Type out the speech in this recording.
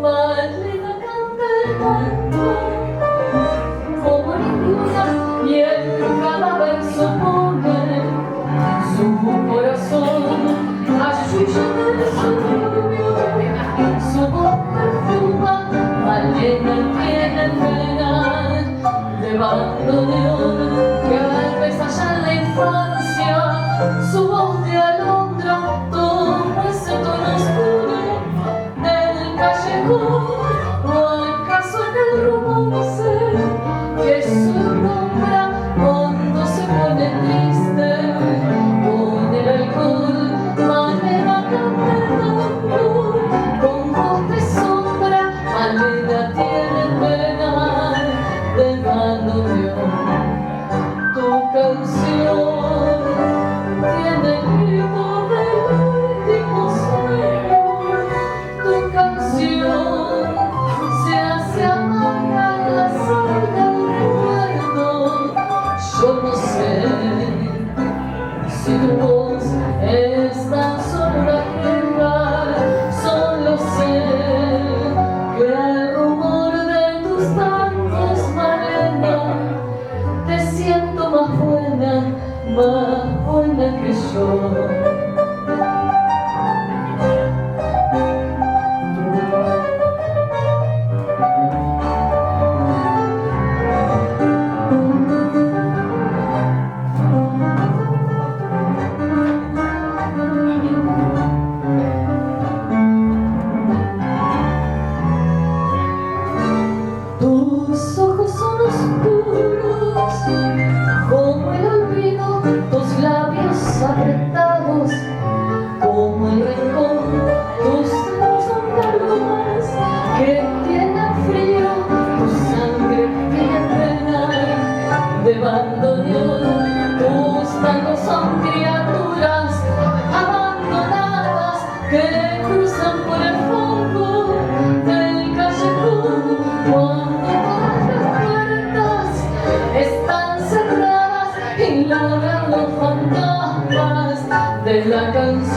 Malena canta el canto como ninguna y en cada verso pone su corazón ayuda del suburbio, su voz perfuma. Malena tiene pena de bandoneón que al allá en la infancia su voz de alondra toma ese tono oscuro del callejón. ¿O acaso en el romance que surrumbra cuando se pone triste con el alcohol? Malena canta el canto con voz de sombra. Malena tiene pena del bandoneón. Tu canción tiene el ritmo del último sueño. Tu canción se hace amarga en la sal del recuerdo. Yo no sé si tu voz es tan solo una queja, solo sé que el rumor de tus tangos, Malena, te siento más buena que yo. Tus ojos son oscuros como el olvido, tus labios apretados como el rencor, tus dedos son palomas que tienen frío, tu sangre tiene pena de bandoneón. Tus tangos son criaturas abandonadas que cruzan por el fondo del callejón. Cuando todas las puertas están cerradas y ladran los fantasmas de la canción.